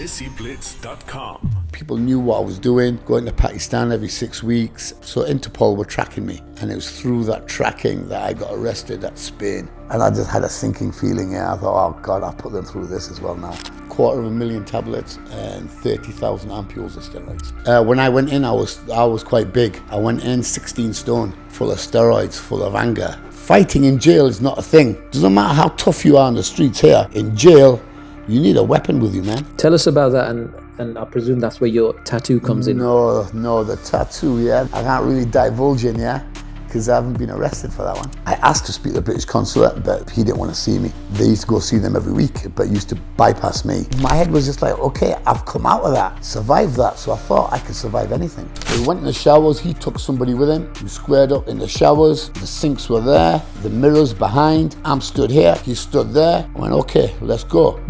DESIblitz.com. People knew what I was doing, going to Pakistan every 6 weeks. So Interpol were tracking me. And it was through that tracking that I got arrested at Spain. And I just had a sinking feeling. I thought, oh God, I'll put them through this as well now. 250,000 tablets and 30,000 ampules of steroids. When I went in, I was quite big. I went in 16 stone, full of steroids, full of anger. Fighting in jail is not a thing. Doesn't matter how tough you are on the streets here. In jail, you need a weapon with you, man. Tell us about that, and I presume that's where your tattoo comes in. No, the tattoo, yeah. I can't really divulge in, yeah, because I haven't been arrested for that one. I asked to speak to the British consulate, but he didn't want to see me. They used to go see them every week, but used to bypass me. My head was just like, okay, I've come out of that, survived that, so I thought I could survive anything. We went in the showers, he took somebody with him. We squared up in the showers, the sinks were there, the mirrors behind. I'm stood here, he stood there. I went, okay, let's go.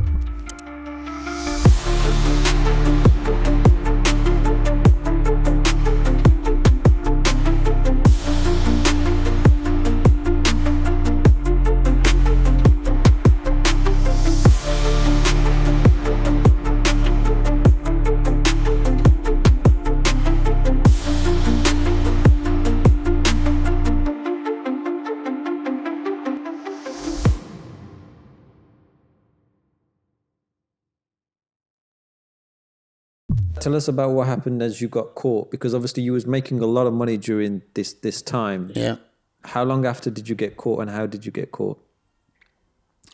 Tell us about what happened as you got caught, because obviously you was making a lot of money during this time. Yeah. How long after did you get caught, and how did you get caught?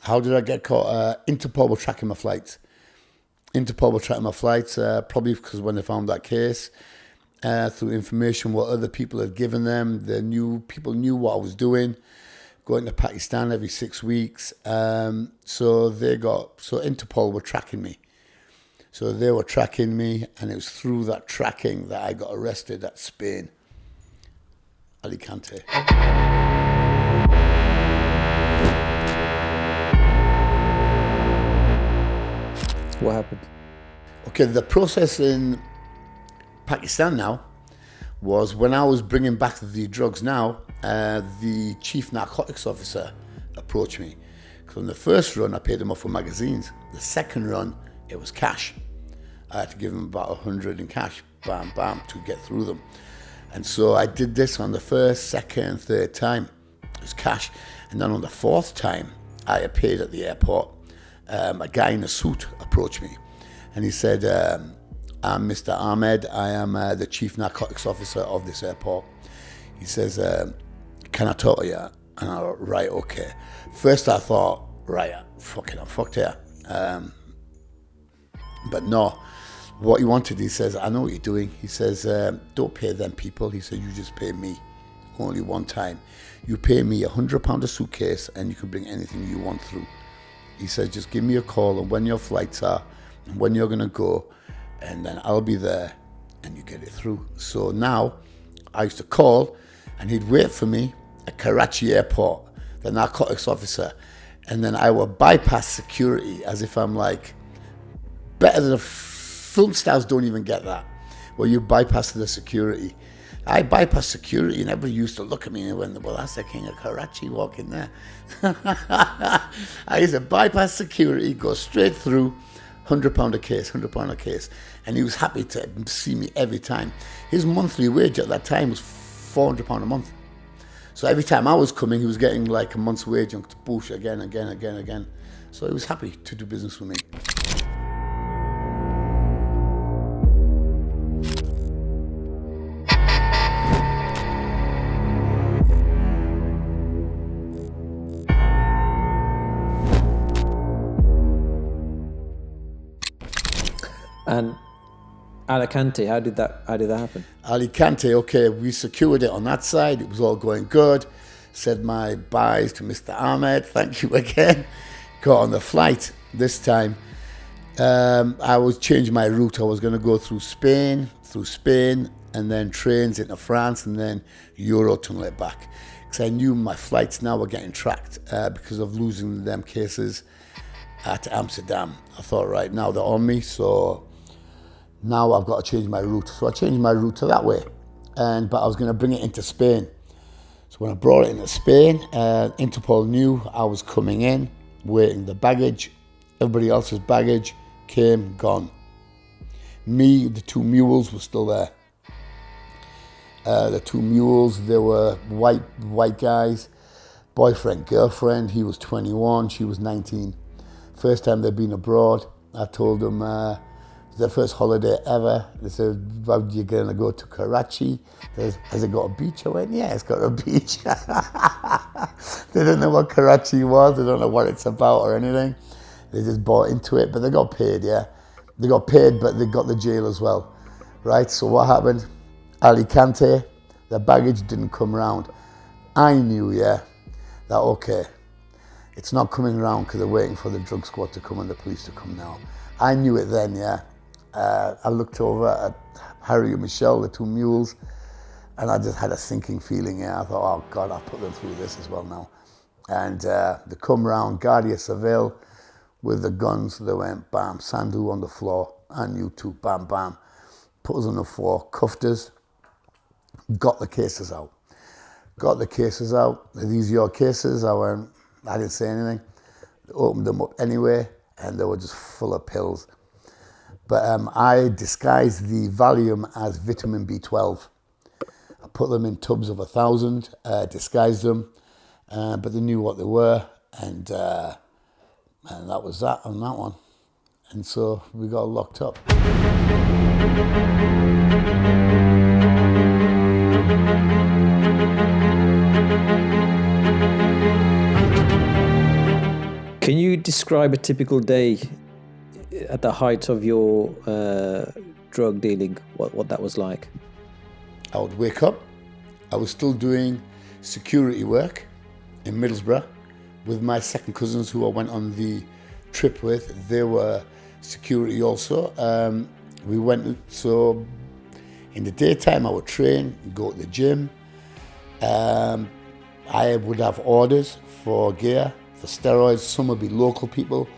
How did I get caught? Interpol were tracking my flights. Probably because when they found that case, through information what other people had given them, people knew what I was doing, going to Pakistan every 6 weeks. So Interpol were tracking me. So they were tracking me, and it was through that tracking that I got arrested at Spain, Alicante. What happened? Okay, the process in Pakistan now was when I was bringing back the drugs now, the chief narcotics officer approached me. Because on the first run, I paid him off with magazines. The second run, it was cash. I had to give him about 100 in cash, bam, bam, to get through them. And so I did this on the first, second, third time. It was cash. And then on the fourth time, I appeared at the airport. A guy in a suit approached me. And he said, I'm Mr. Ahmed. I am the chief narcotics officer of this airport. He says, can I talk to you? And I went, right, okay. First I thought, right, I'm fucked here. But no. What he wanted, he says, I know what you're doing. He says, don't pay them people. He said, you just pay me only one time. You pay me £100 a suitcase and you can bring anything you want through. He said, just give me a call and when your flights are and when you're going to go, and then I'll be there and you get it through. So now I used to call and he'd wait for me at Karachi airport, the narcotics officer, and then I would bypass security as if I'm like better than film stars don't even get that, where you bypass the security. I bypassed security and everybody used to look at me and went, well, that's the king of Karachi walking there. I used to bypass security, go straight through, £100 a case. And he was happy to see me every time. His monthly wage at that time was £400 a month. So every time I was coming, he was getting like a month's wage and push again. So he was happy to do business with me. And Alicante, how did that happen? Alicante, okay, we secured it on that side. It was all going good. Said my byes to Mr. Ahmed. Thank you again. Got on the flight this time. I was changing my route. I was going to go through Spain, and then trains into France, and then Eurotunnel it back. Because I knew my flights now were getting tracked because of losing them cases at Amsterdam. I thought, right, now they're on me, so now I've got to change my route. So I changed my route to that way, but I was going to bring it into Spain. So when I brought it into Spain, Interpol knew I was coming in, waiting the baggage. Everybody else's baggage came, gone. Me, the two mules were still there. The two mules, they were white guys, boyfriend, girlfriend. He was 21, she was 19. First time they'd been abroad. I told them it's their first holiday ever. They said, "How are you going to go to Karachi?" They said, "Has it got a beach?" I went, "Yeah, it's got a beach." They don't know what Karachi was. They don't know what it's about or anything. They just bought into it, but they got paid, yeah. They got paid, but they got the jail as well, right? So what happened? Alicante, the baggage didn't come around. I knew, yeah, that okay, it's not coming around because they're waiting for the drug squad to come and the police to come now. I knew it then, yeah. I looked over at Harry and Michelle, the two mules, and I just had a sinking feeling, yeah. I thought, oh God, I'll put them through this as well now. And they come round, Guardia Civil, with the guns. They went, bam, Sandhu on the floor, and you two, bam, bam. Put us on the floor, cuffed us, got the cases out. Got the cases out. Are these your cases? I didn't say anything. They opened them up anyway, and they were just full of pills. But I disguised the Valium as vitamin B12. I put them in tubs of 1,000, disguised them, but they knew what they were, and that was that on that one. And so we got locked up. Can you describe a typical day at the height of your drug dealing, what that was like? I would wake up. I was still doing security work in Middlesbrough with my second cousins who I went on the trip with. They were security also. We went, so in the daytime I would train, go to the gym. I would have orders for gear, for steroids. Some would be local people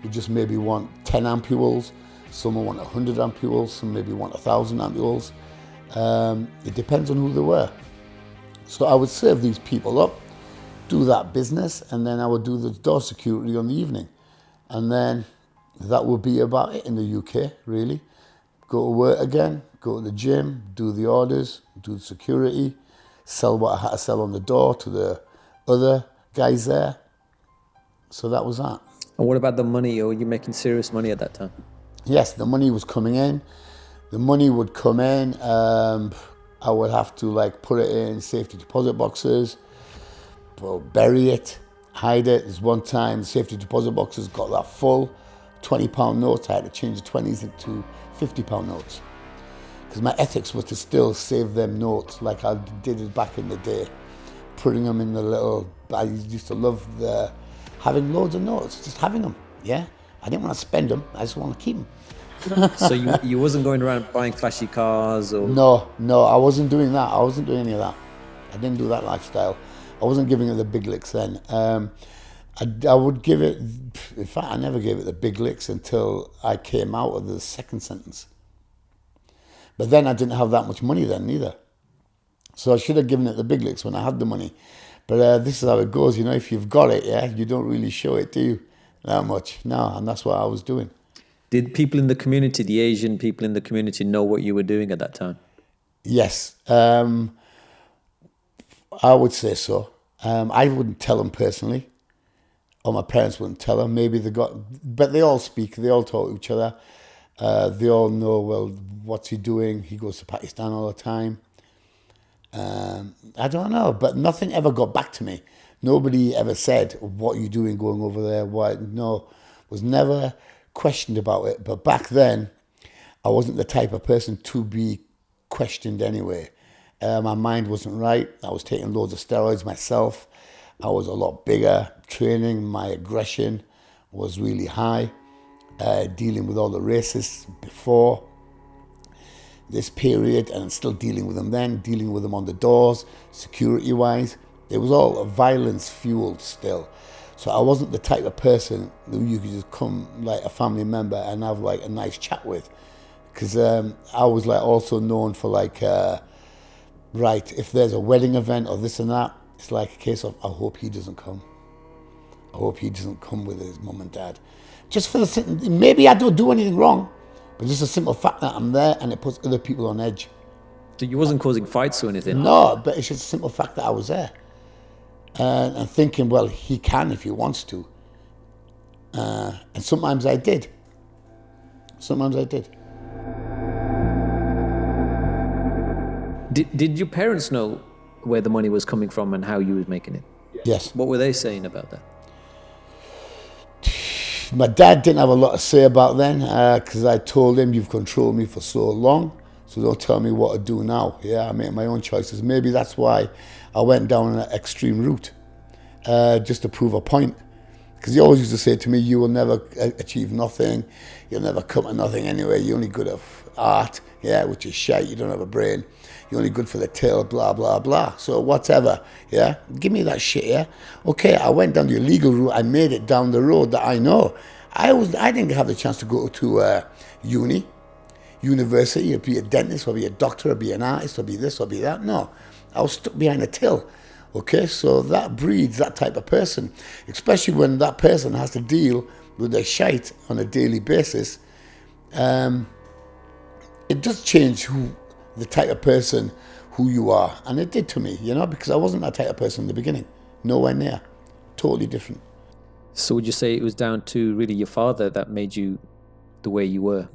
who just maybe want 10 ampules. Some will want 100 ampules. Some maybe want 1,000 ampules. It depends on who they were. So I would serve these people up, do that business, and then I would do the door security on the evening. And then that would be about it in the UK, really. Go to work again, go to the gym, do the orders, do the security, sell what I had to sell on the door to the other guys there. So that was that. And what about the money? Or were you making serious money at that time? Yes, the money was coming in. The money would come in. I would have to put it in safety deposit boxes, bury it, hide it. There's one time safety deposit boxes got that full, £20 notes. I had to change the 20s into £50 notes. Because my ethics was to still save them notes like I did it back in the day. Putting them in the little, I used to love having loads of notes, just having them, yeah? I didn't want to spend them, I just want to keep them. So you wasn't going around buying flashy cars or? No, I wasn't doing that. I wasn't doing any of that. I didn't do that lifestyle. I wasn't giving it the big licks then. I would give it, in fact, I never gave it the big licks until I came out of the second sentence. But then I didn't have that much money then either. So I should have given it the big licks when I had the money. But this is how it goes, if you've got it, yeah, you don't really show it, do you? That much. No, and that's what I was doing. Did people in the community, the Asian people in the community, know what you were doing at that time? Yes, I would say so. I wouldn't tell them personally, or my parents wouldn't tell them. Maybe but they all speak, they all talk to each other. They all know, well, what's he doing? He goes to Pakistan all the time. I don't know, but nothing ever got back to me. Nobody ever said, what are you doing going over there? Why? No, was never questioned about it. But back then, I wasn't the type of person to be questioned anyway. My mind wasn't right. I was taking loads of steroids myself. I was a lot bigger. Training, my aggression was really high. Dealing with all the racists before this period, and still dealing with them then, dealing with them on the doors, security-wise. It was all violence-fueled still. So I wasn't the type of person who you could just come like a family member and have a nice chat with. Because I was also known for right, if there's a wedding event or this and that, it's like a case of, I hope he doesn't come. I hope he doesn't come with his mum and dad. Just for maybe I don't do anything wrong. But just a simple fact that I'm there and it puts other people on edge. So you wasn't causing fights or anything? No, but it's just a simple fact that I was there. And thinking, well, he can if he wants to. And sometimes I did. Sometimes I did. Did your parents know where the money was coming from and how you was making it? Yes. What were they saying about that? My dad didn't have a lot to say about then because I told him, you've controlled me for so long, so don't tell me what to do now. Yeah, I make my own choices. Maybe that's why I went down an extreme route, just to prove a point. Because he always used to say to me, you will never achieve nothing, you'll never come to nothing anyway, you're only good at art, yeah, which is shite, you don't have a brain, you're only good for the till, blah, blah, blah. So whatever, yeah, give me that shit, yeah. Okay, I went down the illegal route, I made it down the road that I know. I didn't have the chance to go to university, or be a dentist, or be a doctor, or be an artist, or be this, or be that. No, I was stuck behind a till. Okay, so that breeds that type of person, especially when that person has to deal with their shite on a daily basis. It does change the type of person who you are, and it did to me, you know, because I wasn't that type of person in the beginning, nowhere near, totally different. So would you say it was down to really your father that made you the way you were?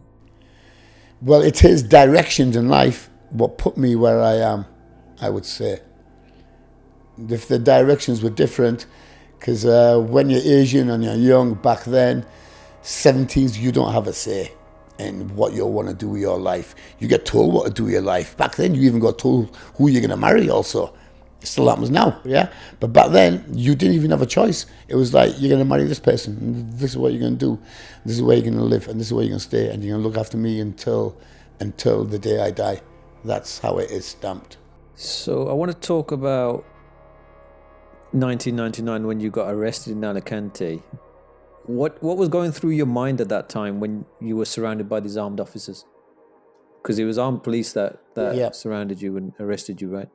Well, it's his directions in life what put me where I am, I would say. If the directions were different, because when you're Asian and you're young back then, 70s, you don't have a say in what you want to do with your life. You get told what to do with your life. Back then, you even got told who you're going to marry also. It still happens now, yeah? But back then, you didn't even have a choice. It was like, you're going to marry this person, and this is what you're going to do, this is where you're going to live, and this is where you're going to stay, and you're going to look after me until the day I die. That's how it is stamped. So I want to talk about 1999 when you got arrested in Alicante. What was going through your mind at that time when you were surrounded by these armed officers? Because it was armed police that surrounded you and arrested you, right?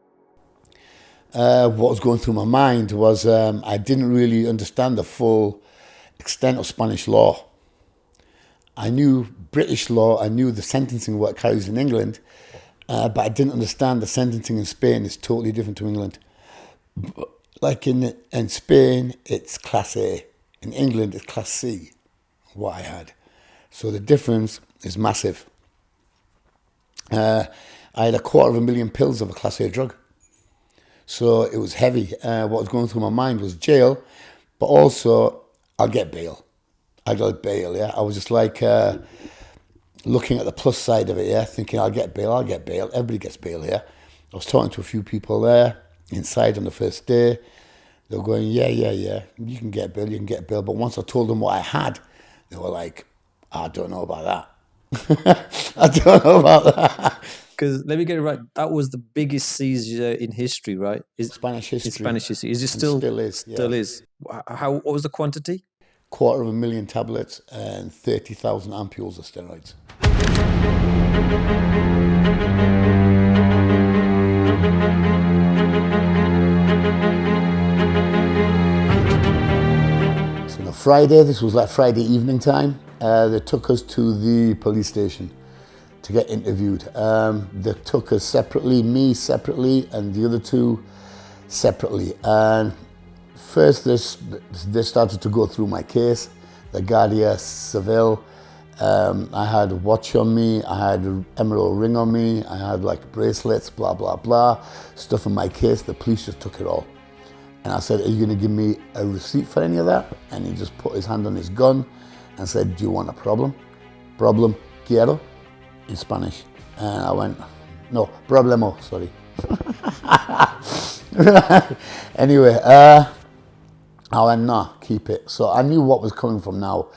What was going through my mind was I didn't really understand the full extent of Spanish law. I knew British law, I knew the sentencing what it carries in England, but I didn't understand the sentencing in Spain is totally different to England. Like in Spain, it's Class A. In England, it's Class C, what I had. So the difference is massive. I had 250,000 pills of a Class A drug. So it was heavy. What was going through my mind was jail, but also I'll get bail. I got bail, yeah. I was just like looking at the plus side of it, yeah, thinking I'll get bail. Everybody gets bail here. I was talking to a few people there inside on the first day. They were going, yeah, you can get bail. But once I told them what I had, they were like, I don't know about that. I don't know about that. Because let me get it right, that was the biggest seizure in history, right? Spanish history. In Spanish history. Is it still? Still is. Yeah. Still is. What was the quantity? 250,000 tablets and 30,000 ampules of steroids. So on a Friday, this was like Friday evening time, they took us to the police station to get interviewed. They took us separately, me separately, and the other two separately. And first, they started to go through my case, the Guardia Civil. I had a watch on me, I had an emerald ring on me, I had like bracelets, blah, blah, blah, stuff in my case. The police just took it all. And I said, are you going to give me a receipt for any of that? And he just put his hand on his gun and said, do you want a problem? Problem, quiero, in Spanish. And I went, no, problemo, sorry. Anyway, I went, no, keep it. So I knew what was coming from now.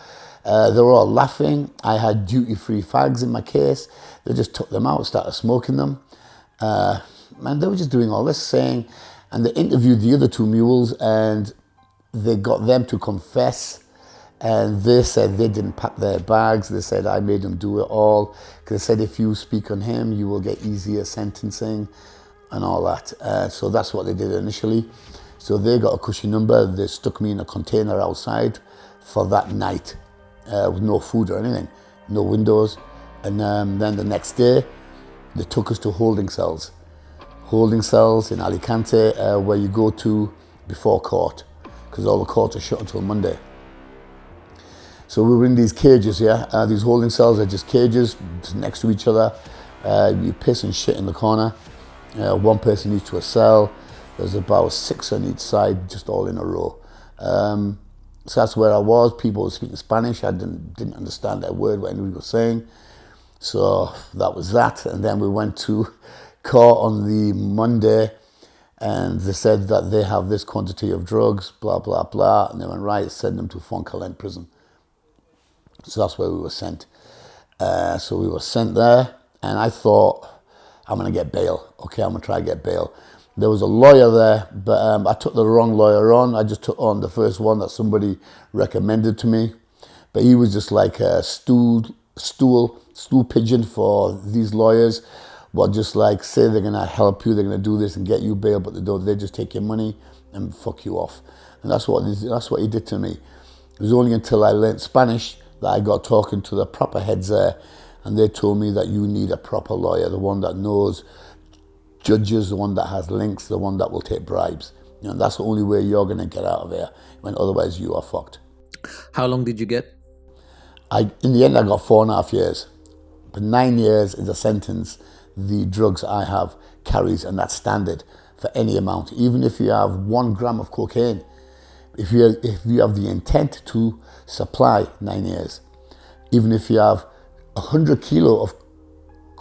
They were all laughing. I had duty-free fags in my case. They just took them out, started smoking them. And they were just doing all this, saying, and they interviewed the other two mules and they got them to confess. And they said they didn't pack their bags. They said, I made them do it all. Because they said, if you speak on him, you will get easier sentencing and all that. So that's what they did initially. So they got a cushy number. They stuck me in a container outside for that night with no food or anything, no windows. And then the next day, they took us to holding cells. Holding cells in Alicante, where you go to before court, because all the courts are shut until Monday. So we were in these cages, these holding cells are just cages just next to each other. You piss and shit in the corner. One person each to a cell. There's about 6 on each side, just all in a row. So that's where I was. People were speaking Spanish. I didn't understand that word, what anybody was saying. So that was that. And then we went to court on the Monday, and they said that they have this quantity of drugs, blah, blah, blah. And they went, right, send them to Foncalent prison. So that's where we were sent. So we were sent there, and I thought, I'm going to get bail. Okay, I'm going to try to get bail. There was a lawyer there, but I took the wrong lawyer on. I just took on the first one that somebody recommended to me. But he was just like a stool pigeon for these lawyers. But just like say they're going to help you, they're going to do this and get you bail, but they don't. They just take your money and fuck you off. And that's what he did to me. It was only until I learned Spanish that I got talking to the proper heads there, and they told me that you need a proper lawyer, the one that knows judges, the one that has links, the one that will take bribes. You know, that's the only way you're going to get out of here, when otherwise you are fucked. How long did you get? In the end, I got 4.5 years. But 9 years is a sentence the drugs I have carries, and that's standard for any amount. Even if you have 1 gram of cocaine, if you have the intent to supply, 9 years. Even if you have 100 kilo of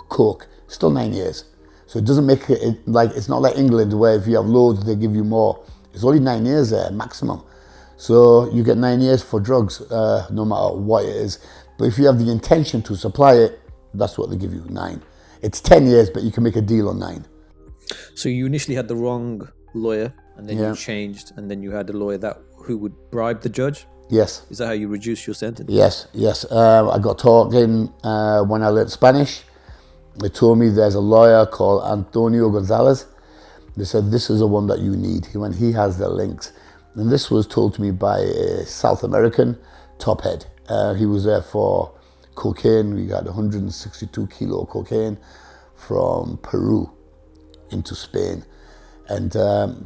coke, still 9 years. So it doesn't make it like, it's not like England where if you have loads, they give you more. It's only 9 years there, maximum. So you get 9 years for drugs, no matter what it is. But if you have the intention to supply it, that's what they give you, 9. It's 10 years, but you can make a deal on 9. So you initially had the wrong lawyer, and then you changed, and then you had a lawyer who would bribe the judge? Yes. Is that how you reduced your sentence? Yes. I got talking when I learned Spanish. They told me there's a lawyer called Antonio Gonzalez. They said, this is the one that you need. He has the links. And this was told to me by a South American top head. He was there for cocaine. We got 162 kilo cocaine from Peru into Spain. And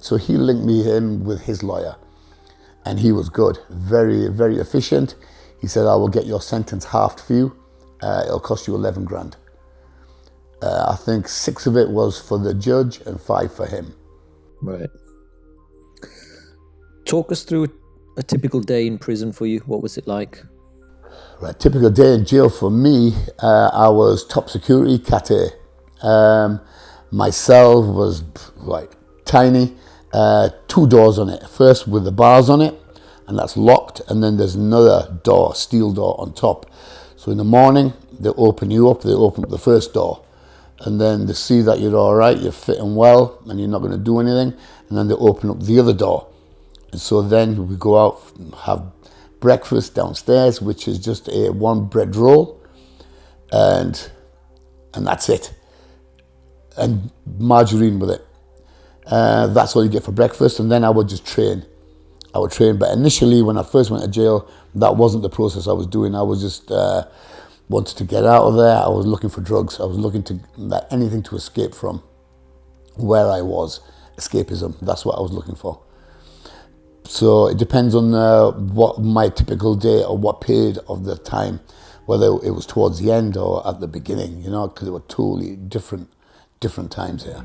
so he linked me in with his lawyer. And he was good, very, very efficient. He said, I will get your sentence halved for you. It'll cost you 11 grand. I think 6 of it was for the judge and 5 for him. Right. Talk us through a typical day in prison for you. What was it like? Right, typical day in jail for me, I was top security, Cat A. My cell was like tiny, 2 doors on it. First with the bars on it, and that's locked, and then there's another door, steel door on top. So in the morning, they open you up, they open up the first door, and then they see that you're all right, you're fitting well, and you're not going to do anything, and then they open up the other door. And so then we go out, have breakfast downstairs, which is just a 1 bread roll, and that's it. And margarine with it. That's all you get for breakfast, and then I would just train. But initially, when I first went to jail, that wasn't the process I was doing. I was just wanted to get out of there. I was looking for drugs. I was looking to anything to escape from where I was. Escapism, that's what I was looking for. So it depends on what my typical day or what period of the time, whether it was towards the end or at the beginning, because they were totally different times here.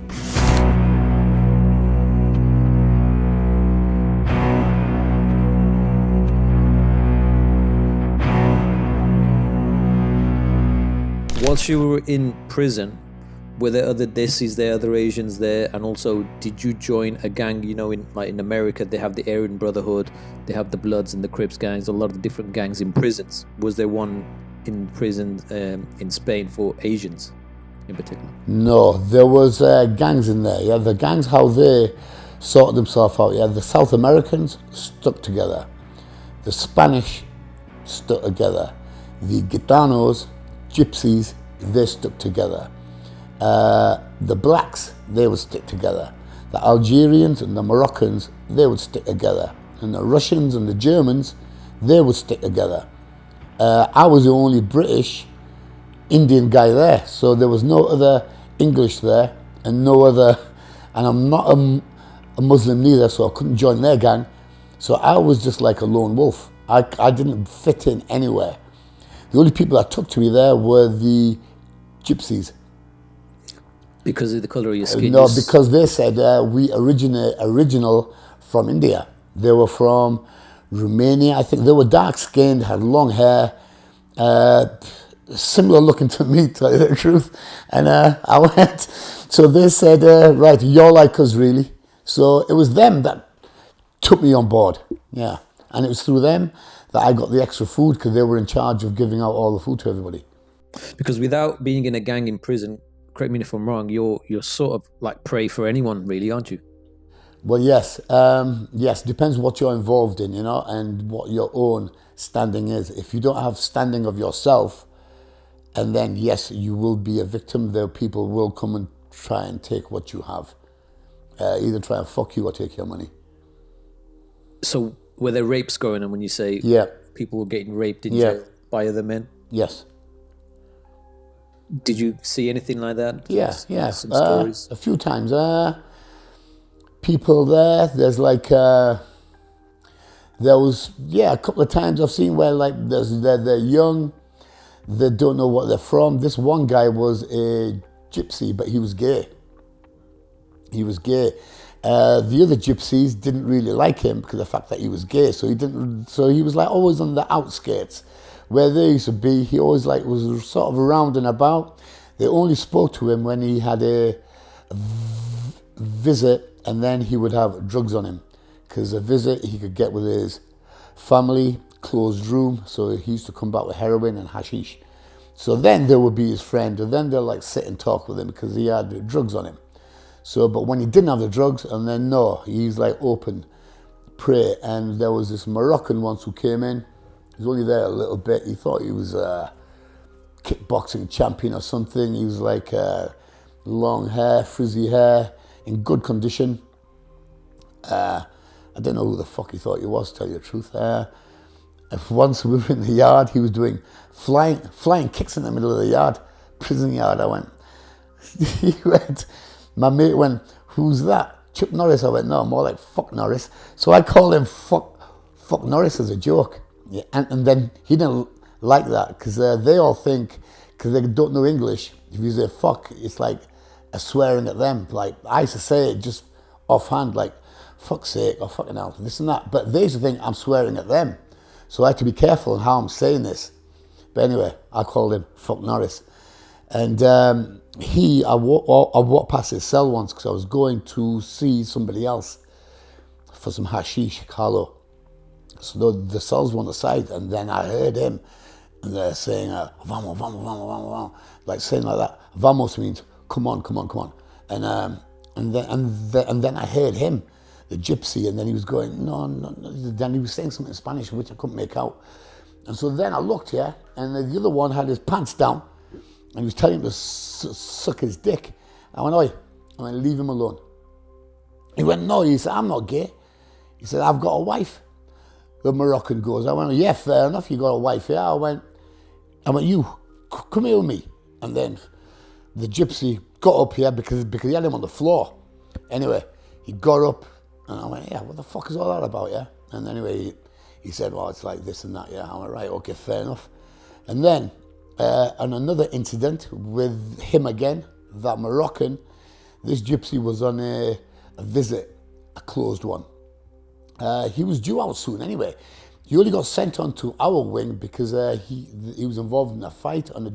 Whilst you were in prison, were there other Desis there, other Asians there? And also, did you join a gang? In America, they have the Aryan Brotherhood, they have the Bloods and the Crips gangs, a lot of different gangs in prisons. Was there one in prison in Spain for Asians in particular? No, there was gangs in there. Yeah, the gangs, how they sorted themselves out. Yeah, the South Americans stuck together. The Spanish stuck together. The Gitanos, Gypsies, they stuck together. The blacks, they would stick together. The Algerians and the Moroccans, they would stick together. And the Russians and the Germans, they would stick together. I was the only British Indian guy there, so there was no other English there, and no other, and I'm not a Muslim neither, so I couldn't join their gang. So I was just like a lone wolf. I didn't fit in anywhere. The only people that took to me there were the gypsies. Because of the colour of your skin? No, because they said we original from India. They were from Romania. I think they were dark-skinned, had long hair, similar looking to me, to tell you the truth. And I went, so they said, right, you're like us, really. So it was them that took me on board, yeah. And it was through them that I got the extra food, because they were in charge of giving out all the food to everybody. Because without being in a gang in prison, correct me if I'm wrong, you're sort of like prey for anyone, really, aren't you? Well, yes. Yes, depends what you're involved in, you know, and what your own standing is. If you don't have standing of yourself, and then, yes, you will be a victim. The people will come and try and take what you have. Either try and fuck you or take your money. So were there rapes going on when you say people were getting raped in jail by other men? Yes. Did you see anything like that? Yeah. Some stories? A few times. People there, there's like, there was, a couple of times I've seen where like they're young, they don't know what they're from. This one guy was a gypsy, but he was gay. The other gypsies didn't really like him because of the fact that he was gay, so he was like always on the outskirts where they used to be. He always like was sort of around and about. They only spoke to him when he had a visit, and then he would have drugs on him, because a visit he could get with his family, closed room, so he used to come back with heroin and hashish. So then there would be his friend, and then they'll like sit and talk with him because he had drugs on him. So, but when he didn't have the drugs, and then no, he's like open prey. And there was this Moroccan once who came in. He was only there a little bit. He thought he was a kickboxing champion or something. He was like long hair, frizzy hair, in good condition. I don't know who the fuck he thought he was, to tell you the truth. Once we were in the yard, he was doing flying kicks in the middle of the yard, prison yard. I went, my mate went, who's that? Chuck Norris. I went, no, more like fuck Norris. So I called him fuck Norris as a joke. Yeah, and then he didn't like that, because they all think, because they don't know English, if you say fuck, it's like a swearing at them. Like, I used to say it just offhand, like, fuck's sake, or fucking hell, this and that. But they used to think I'm swearing at them. So I had to be careful in how I'm saying this. But anyway, I called him fuck Norris. And I walked past his cell once because I was going to see somebody else for some hashish, Carlo. So the cells were on the side, and then I heard him, and they're saying, vamos, vamos, vamos, vamos, vamos, like saying like that. Vamos means come on, come on, come on. And then I heard him, the gypsy, and then he was going, no. Then he was saying something in Spanish, which I couldn't make out. And so then I looked, and the other one had his pants down, and he was telling him to suck his dick. I went, oi, leave him alone. He went, no, he said, I'm not gay. He said, I've got a wife. The Moroccan goes, I went, yeah, fair enough, you got a wife, yeah. I went, you, come here with me. And then the gypsy got up here because he had him on the floor. Anyway, he got up, and I went, yeah, what the fuck is all that about, yeah? And anyway, he said, well, it's like this and that, yeah. I went, right, okay, fair enough. And then, on another incident with him again, that Moroccan, this gypsy was on a visit, a closed one. He was due out soon anyway. He only got sent on to our wing because he was involved in a fight on a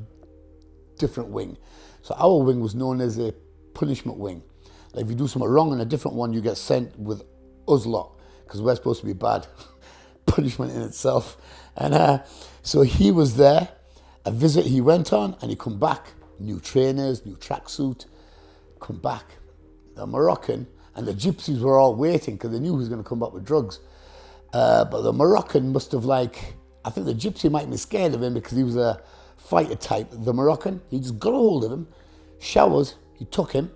different wing. So our wing was known as a punishment wing. Like if you do something wrong in a different one, you get sent with us lot, because we're supposed to be bad. Punishment in itself. And so he was there, a visit he went on, and he come back. New trainers, new tracksuit, come back. The Moroccan and the gypsies were all waiting because they knew he was going to come back with drugs. But the Moroccan must have I think the gypsy might be scared of him because he was a fighter type. The Moroccan, he just got a hold of him, showers, he took him.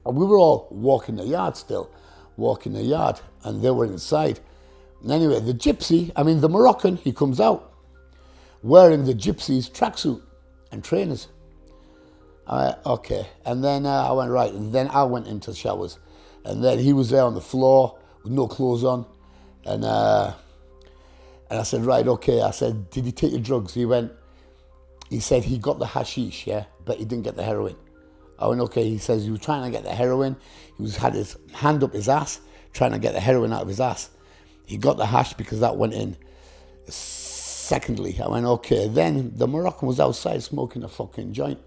And we were all walking the yard, and they were inside. And anyway, the Moroccan, he comes out. wearing the gypsy's tracksuit and trainers. Okay. And then I went, right. And then I went into the showers. And then he was there on the floor with no clothes on. And I said, right, okay. I said, did he take your drugs? He said he got the hashish, yeah, but he didn't get the heroin. I went, okay. He says he was trying to get the heroin. Had his hand up his ass, trying to get the heroin out of his ass. He got the hash because that went in. Secondly, I went, okay. Then the Moroccan was outside smoking a fucking joint.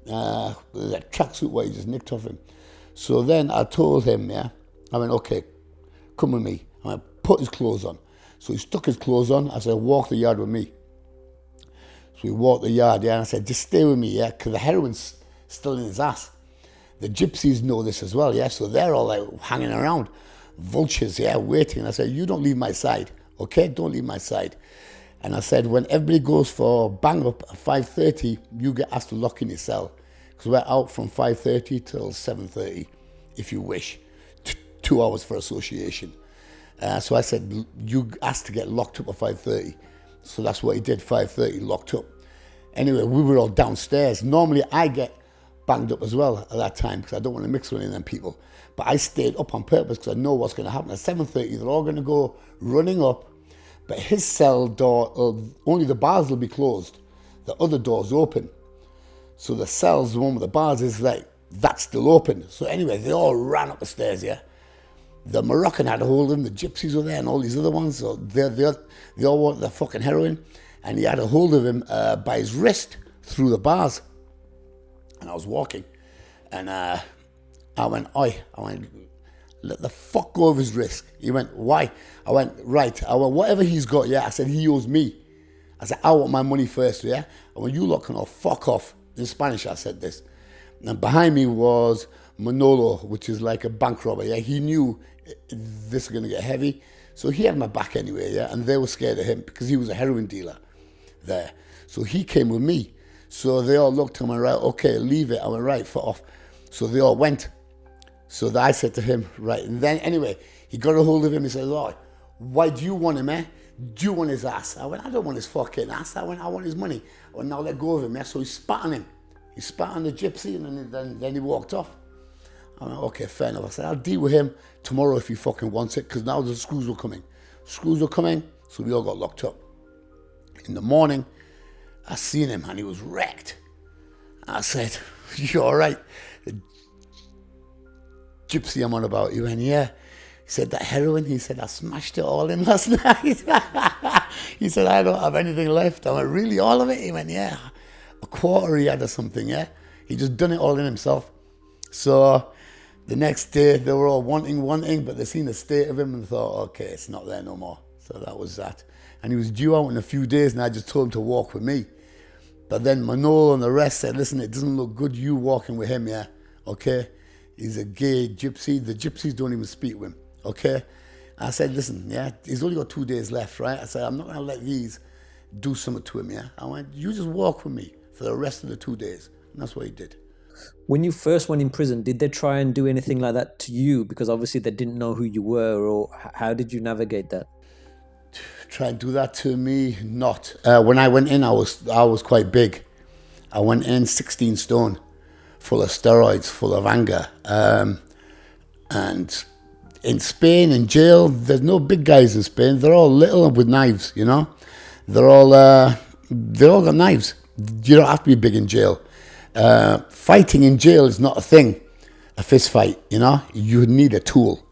That tracksuit where he just nicked off him. So then I told him, yeah, I went, okay, come with me. I went, put his clothes on. So he stuck his clothes on. I said, walk the yard with me. So we walked the yard, yeah, and I said, just stay with me, yeah, because the heroin's still in his ass. The gypsies know this as well, yeah, so they're all like hanging around. Vultures, yeah, waiting. And I said, you don't leave my side, okay? Don't leave my side. And I said, when everybody goes for bang up at 5:30, you get asked to lock in your cell. Because we're out from 5:30 till 7:30, if you wish. 2 hours for association. So I said, you asked to get locked up at 5:30. So that's what he did, 5:30, locked up. Anyway, we were all downstairs. Normally I get banged up as well at that time because I don't want to mix with any of them people. But I stayed up on purpose because I know what's going to happen. At 7:30, they're all going to go running up. But his cell door, only the bars will be closed. The other door's open. So the cell's, the one with the bars, is like, that's still open. So anyway, they all ran up the stairs, yeah? The Moroccan had a hold of him, the gypsies were there and all these other ones. So they all wanted the fucking heroin. And he had a hold of him by his wrist through the bars. And I was walking. And I went, oi. I went, let the fuck go of his wrist. He went, why? I went, right. I went, whatever he's got, yeah. I said, he owes me. I said, I want my money first, yeah? And when you lot can all fuck off. In Spanish, I said this. And behind me was Manolo, which is like a bank robber, yeah? He knew this was going to get heavy. So he had my back anyway, yeah? And they were scared of him because he was a heroin dealer there. So he came with me. So they all looked at him and right, okay, leave it. I went, right, foot off. So they all went. So I said to him, right, and then anyway, he got a hold of him. He said, oh, why do you want him, eh? Do you want his ass? I went, I don't want his fucking ass. I went, I want his money. I went, now let go of him, yeah? So he spat on him. He spat on the gypsy and then he walked off. I went, okay, fair enough. I said, I'll deal with him tomorrow if he fucking wants it, because now the screws were coming. Screws were coming, so we all got locked up. In the morning, I seen him and he was wrecked. I said, you all right? The gypsy I'm on about. He went, yeah. He said, that heroin? He said, I smashed it all in last night. He said, I don't have anything left. I went, really, all of it? He went, yeah. A quarter he had or something, yeah? He just done it all in himself. So the next day, they were all wanting, but they seen the state of him and thought, okay, it's not there no more. So that was that. And he was due out in a few days, and I just told him to walk with me. But then Manolo and the rest said, listen, it doesn't look good you walking with him, yeah? Okay? He's a gay gypsy. The gypsies don't even speak with him, okay? I said, listen, yeah, he's only got 2 days left, right? I said, I'm not going to let these do something to him, yeah? I went, you just walk with me for the rest of the 2 days. And that's what he did. When you first went in prison, did they try and do anything like that to you? Because obviously they didn't know who you were, or how did you navigate that? Try and do that to me? Not. When I went in, I was quite big. I went in 16 stone, full of steroids, full of anger. And in Spain, in jail, there's no big guys in Spain. They're all little and with knives, you know? They all got knives. You don't have to be big in jail. Fighting in jail is not a thing, a fist fight, you know? You need a tool.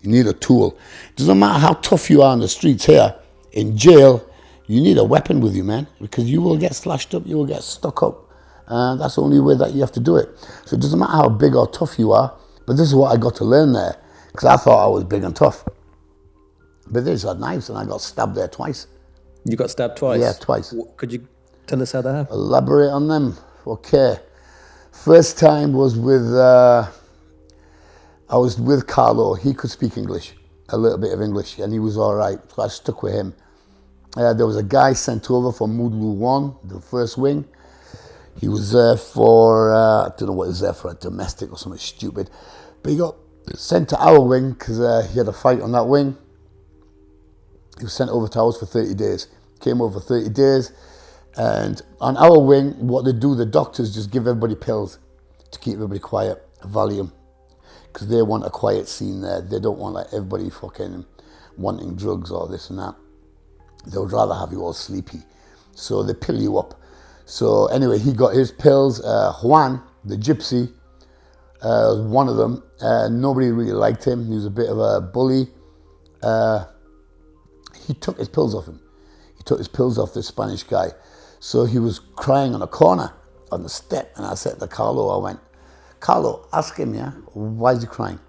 You need a tool. Doesn't matter how tough you are on the streets here. In jail, you need a weapon with you, man, because you will get slashed up, you will get stuck up. That's the only way that you have to do it. So it doesn't matter how big or tough you are, but this is what I got to learn there, because I thought I was big and tough. But they just had knives, and I got stabbed there twice. You got stabbed twice? Yeah, twice. Could you tell us how that happened? Elaborate on them. Okay. First time was with, I was with Carlo. He could speak English, a little bit of English, and he was all right. So I stuck with him. There was a guy sent over from Moodloo 1, the first wing. He was there for, I don't know what he was there for, a domestic or something stupid. But he got sent to our wing because he had a fight on that wing. He was sent over to ours for 30 days. Came over 30 days. And on our wing, what they do, the doctors just give everybody pills to keep everybody quiet, Valium, because they want a quiet scene there. They don't want like everybody fucking wanting drugs or this and that. They would rather have you all sleepy. So they pill you up. So anyway, he got his pills. Juan, the gypsy, was one of them. Nobody really liked him. He was a bit of a bully. He took his pills off him. He took his pills off this Spanish guy. So he was crying on a corner on the step. And I said to Carlo, I went, Carlo, ask him, yeah, why is he crying?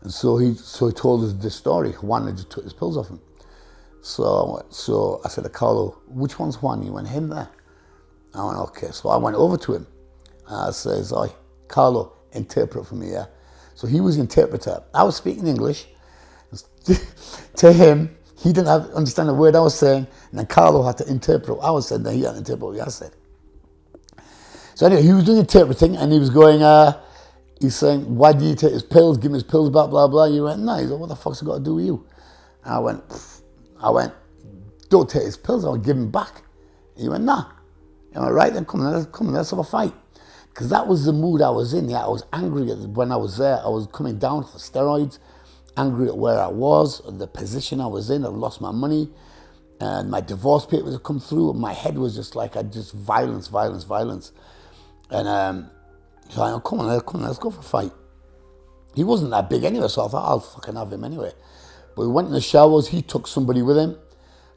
And so he told us this story. Juan had just took his pills off him. So I said to Carlo, which one's Juan? He went, him there. I went, okay. So I went over to him. And I says, oi, Carlo, interpret for me, yeah? So he was the interpreter. I was speaking English to him. He didn't understand a word I was saying. And then Carlo had to interpret what I was saying. Then he had to interpret what I said. So anyway, he was doing interpreting and he was going, he's saying, why do you take his pills? Give him his pills, blah, blah, blah. He went, no. He's like, what the fuck's it got to do with you? And I went, don't take his pills. I'll give him back. He went, nah. I went, right then, come on, let's have a fight. Because that was the mood I was in. Yeah, I was angry when I was there. I was coming down for steroids, angry at where I was, the position I was in. I'd lost my money. And my divorce papers had come through. And my head was just like, violence. And so I went, come on, let's go for a fight. He wasn't that big anyway, so I thought, I'll fucking have him anyway. But we went in the showers. He took somebody with him.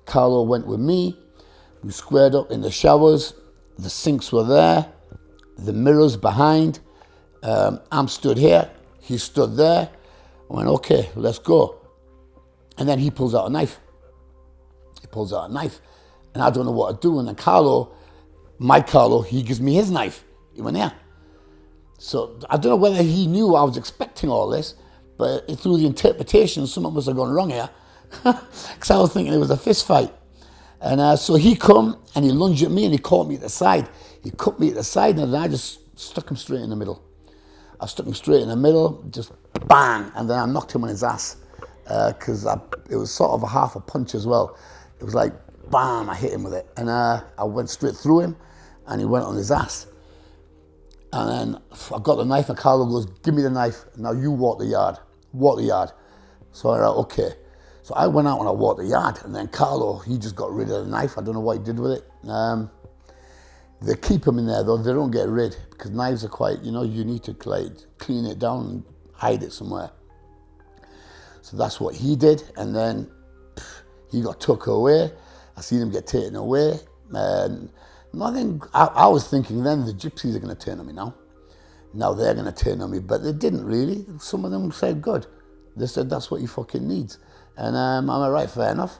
Carlo went with me. We squared up in the showers. The sinks were there. The mirrors behind. I'm stood here. He stood there. I went, okay, let's go. And then he pulls out a knife. And I don't know what to do. And then Carlo, he gives me his knife. He went, yeah. So I don't know whether he knew I was expecting all this, but through the interpretation, something must have gone wrong here. Because I was thinking it was a fist fight. And so he come and he lunged at me and he caught me at the side. He cut me at the side and then I just stuck him straight in the middle. Just bang, and then I knocked him on his ass. Because it was sort of a half a punch as well. It was like, bam, I hit him with it. And I went straight through him and he went on his ass. And then I got the knife and Carlo goes, give me the knife. Now you walk the yard. So I went, okay. So I went out and I walked the yard, and then Carlo, he just got rid of the knife. I don't know what he did with it. They keep them in there though, they don't get rid, because knives are quite, you need to clean it down and hide it somewhere. So that's what he did, and then he got took away. I seen him get taken away. Nothing. I was thinking then the gypsies are going to turn on me now. Now they're going to turn on me, but they didn't really. Some of them said, good. They said, that's what he fucking needs. And I went, right, fair enough.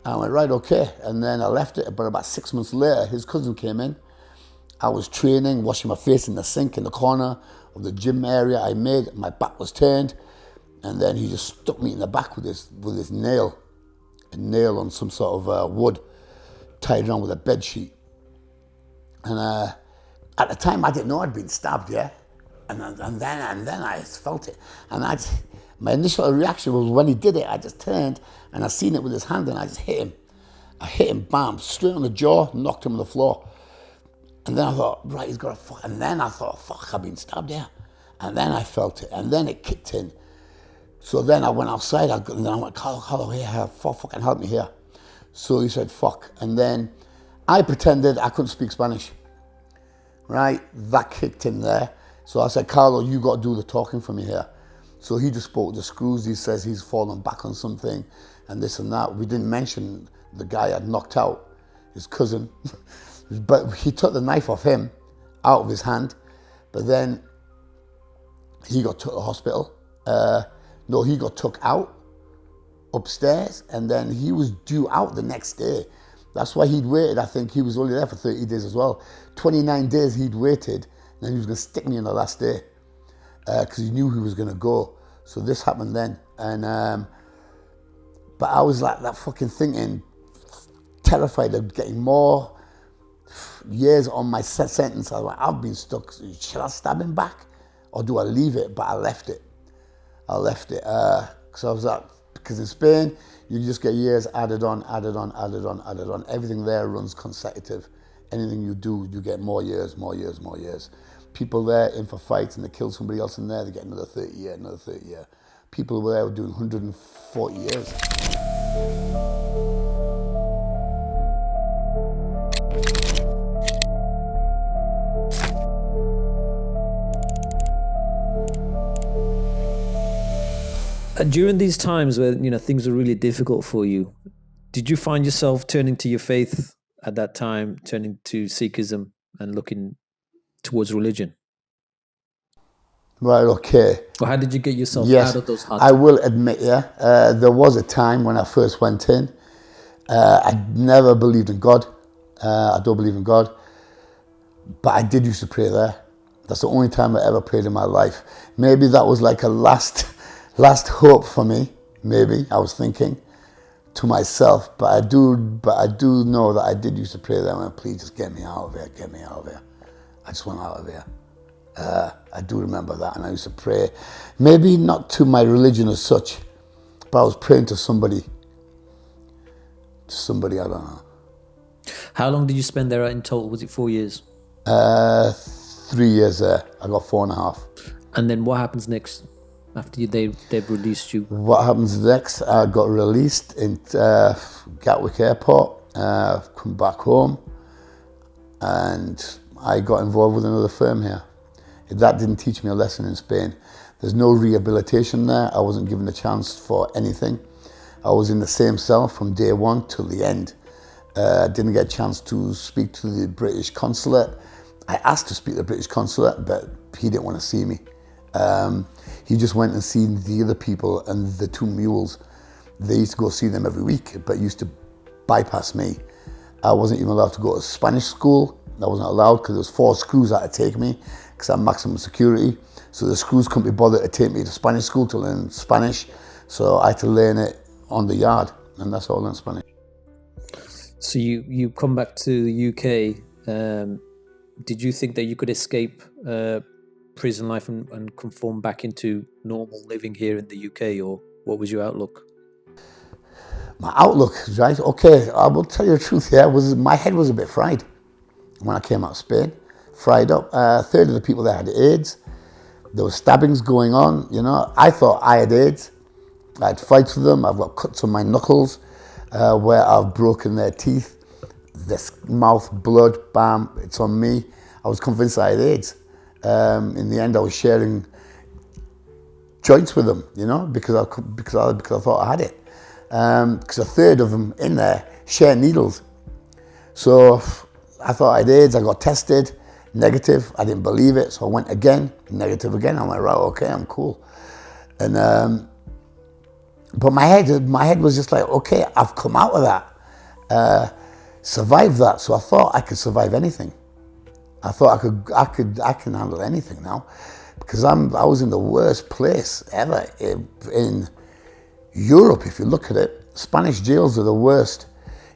I went, right, okay. And then I left it, but about 6 months later, his cousin came in. I was training, washing my face in the sink in the corner of the gym area I made. My back was turned. And then he just stuck me in the back with his nail. A nail on some sort of wood, tied around with a bed sheet. And at the time, I didn't know I'd been stabbed, yeah? And then I felt it. And my initial reaction was when he did it, I just turned and I seen it with his hand and I just hit him. I hit him, bam, straight on the jaw, knocked him on the floor. And then I thought, right, he's got a fuck. And then I thought, fuck, I've been stabbed here. And then I felt it. And then it kicked in. So then I went outside and then I went, Carlo, here, fucking help me here. So he said, fuck. And then I pretended I couldn't speak Spanish. Right? That kicked in there. So I said, Carlo, you got to do the talking for me here. So he just spoke the screws. He says he's fallen back on something and this and that. We didn't mention the guy I'd knocked out, his cousin. But he took the knife off him, out of his hand. But then he got took to the hospital. No, he got took out upstairs and then he was due out the next day. That's why he'd waited. I think he was only there for 30 days as well. 29 days he'd waited and then he was going to stick me on the last day because he knew he was going to go. So this happened then. And but I was like that fucking thinking, terrified of getting more years on my sentence. I was like, I've been stuck. Should I stab him back or do I leave it? But I left it. Because I was like, because in Spain, You just get years added on, added on, added on, added on. Everything there runs consecutive. Anything you do, you get more years, more years, more years. People there in for fights and they kill somebody else in there, they get another 30 year, another 30 year. People were there doing 140 years. During these times where things were really difficult for you, did you find yourself turning to your faith at that time, turning to Sikhism and looking towards religion? Right, okay. Or how did you get yourself out of those huts? I will admit, there was a time when I first went in. I never believed in God. I don't believe in God. But I did used to pray there. That's the only time I ever prayed in my life. Maybe that was like a last hope for me. Maybe I was thinking to myself, but I do know that I did used to pray there. And please just get me out of here, get me out of here. I just want out of here. I do remember that, and I used to pray, maybe not to my religion as such, but I was praying to somebody I don't know. How long did you spend there in total? Was it 4 years? 3 years there. I got 4.5. And then what happens next after they've released you? What happens next? I got released in Gatwick Airport, come back home, and I got involved with another firm here. That didn't teach me a lesson in Spain. There's no rehabilitation there. I wasn't given a chance for anything. I was in the same cell from day one till the end. I didn't get a chance to speak to the British consulate. I asked to speak to the British consulate, but he didn't want to see me. He just went and seen the other people and the 2 mules. They used to go see them every week, but used to bypass me. I wasn't even allowed to go to Spanish school. I wasn't allowed because there was 4 screws that had to take me because I'm maximum security. So the screws couldn't be bothered to take me to Spanish school to learn Spanish. So I had to learn it on the yard, and that's how I learned Spanish. So you come back to the UK. Did you think that you could escape prison life and conform back into normal living here in the UK, or what was your outlook? My outlook, right? Okay, I will tell you the truth here. My head was a bit fried when I came out of Spain. Fried up. A third of the people there had AIDS. There were stabbings going on, I thought I had AIDS. I had fights with them. I've got cuts on my knuckles where I've broken their teeth. This mouth, blood, bam, it's on me. I was convinced I had AIDS. In the end, I was sharing joints with them, because I thought I had it. Because a third of them in there share needles. So I thought I had AIDS. I got tested, negative. I didn't believe it, so I went again, negative again. I'm like, right, okay, I'm cool. And but my head was just like, okay, I've come out of that, survived that. So I thought I could survive anything. I thought I can handle anything now, because I was in the worst place ever in Europe. If you look at it, Spanish jails are the worst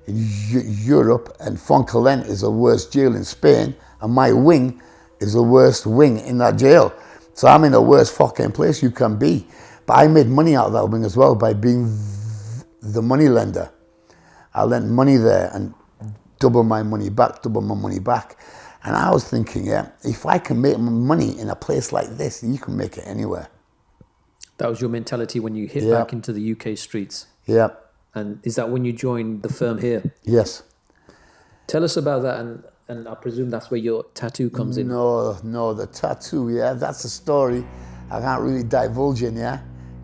in Europe, and Foncalent is the worst jail in Spain, and my wing is the worst wing in that jail. So I'm in the worst fucking place you can be. But I made money out of that wing as well by being the money lender. I lent money there and double my money back. And I was thinking, if I can make money in a place like this, you can make it anywhere. That was your mentality when you hit back into the UK streets? Yeah. And is that when you joined the firm here? Yes. Tell us about that, and I presume that's where your tattoo comes in. No, the tattoo, that's a story I can't really divulge in,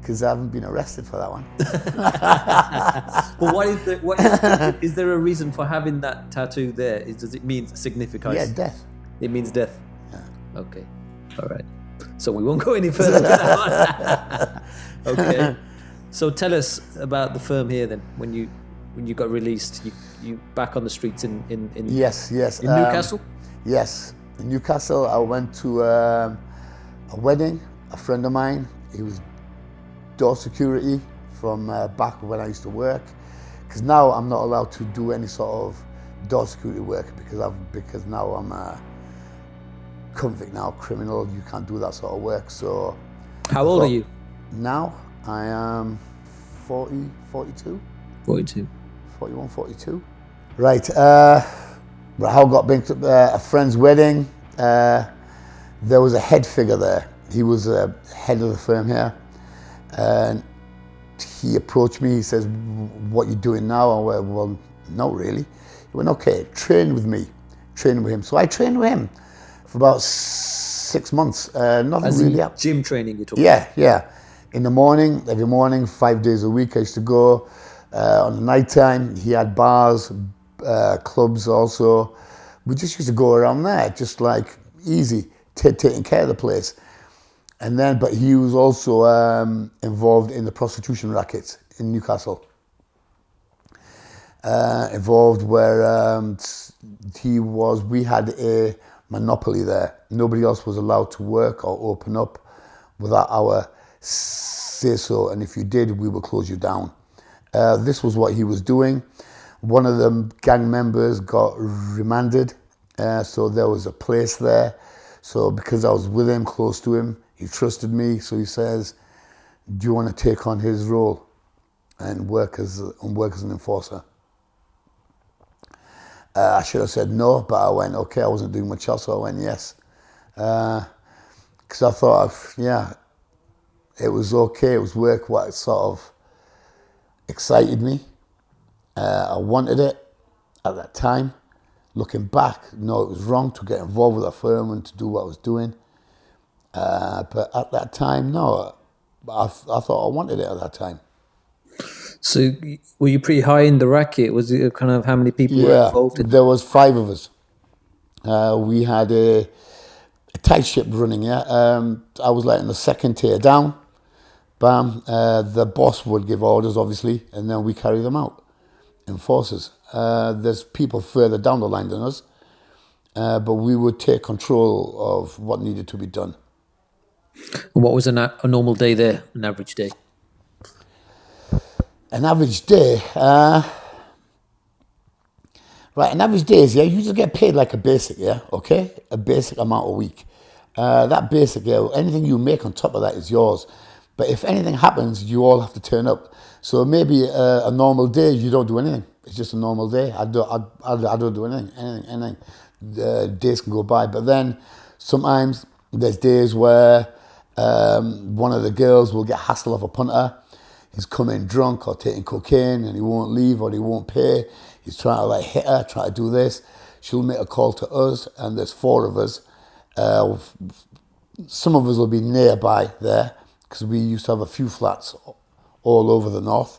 because I haven't been arrested for that one. But is there a reason for having that tattoo there? Does it mean significance? Yeah, death. It means death? Yeah. Okay, all right. So we won't go any further with that one. Okay. So tell us about the firm here then. When you got released, you back on the streets in Yes. In Newcastle? Yes. In Newcastle, I went to a wedding. A friend of mine, he was door security from back when I used to work. Because now I'm not allowed to do any sort of door security work because now I'm a convict now, criminal. You can't do that sort of work. So how old are you? Now I am 42. 42. 41, 42. Right. How got been to a friend's wedding. There was a head figure there. He was the head of the firm here. And he approached me. He says, "What you doing now?" I went, "Well, not really." He went, "Okay, train with me." Train with him. So I trained with him for about 6 months. Nothing As really in happened. gym training you're talking Yeah. In the morning, every morning, 5 days a week, I used to go. On the night time, he had bars, clubs also. We just used to go around there, just like easy, taking care of the place. And then, but he was also involved in the prostitution rackets in Newcastle. Involved where we had a monopoly there. Nobody else was allowed to work or open up without our say-so. And if you did, we would close you down. This was what he was doing. One of the gang members got remanded. So there was a place there. So because I was with him, close to him, he trusted me. So he says, "Do you want to take on his role and work as an enforcer?" I should have said no, but I went, okay. I wasn't doing much else, so I went yes. Because I thought, it was okay. It was work what sort of excited me. I wanted it at that time. Looking back, no, it was wrong to get involved with a firm and to do what I was doing. But at that time, no, I thought I wanted it at that time. So were you pretty high in the racket? Was it kind of how many people were involved in? There was 5 of us. We had a tight ship running, I was like in the second tier down. Bam. The boss would give orders, obviously, and then we carry them out. Enforcers. There's people further down the line than us, but we would take control of what needed to be done. What was a normal day there, an average day? An average day, an average day is, you just get paid like a basic, okay? A basic amount a week. That basic, anything you make on top of that is yours. But if anything happens, you all have to turn up. So maybe a normal day, you don't do anything. It's just a normal day. I don't do anything. Days can go by. But then sometimes there's days where one of the girls will get hassled off a punter. He's coming drunk or taking cocaine and he won't leave or he won't pay. He's trying to hit her, try to do this. She'll make a call to us and there's 4 of us. Some of us will be nearby there because we used to have a few flats all over the north.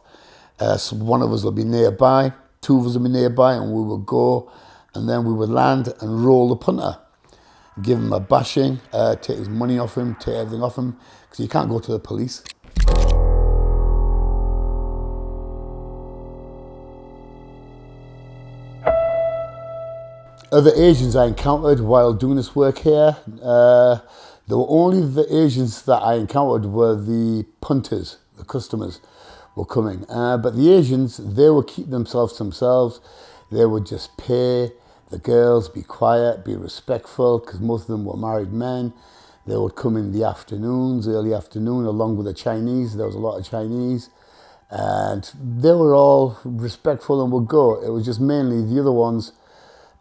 So one of us will be nearby, 2 of us will be nearby, and we would go and then we would land and roll the punter. Give him a bashing, take his money off him, take everything off him, because you can't go to the police. Other Asians I encountered while doing this work here, there were only the Asians that I encountered were the punters, the customers were coming. But the Asians, they would keep themselves to themselves. They would just pay the girls, be quiet, be respectful, because most of them were married men. They would come in the afternoons, early afternoon, along with the Chinese. There was a lot of Chinese. And they were all respectful and would go. It was just mainly the other ones,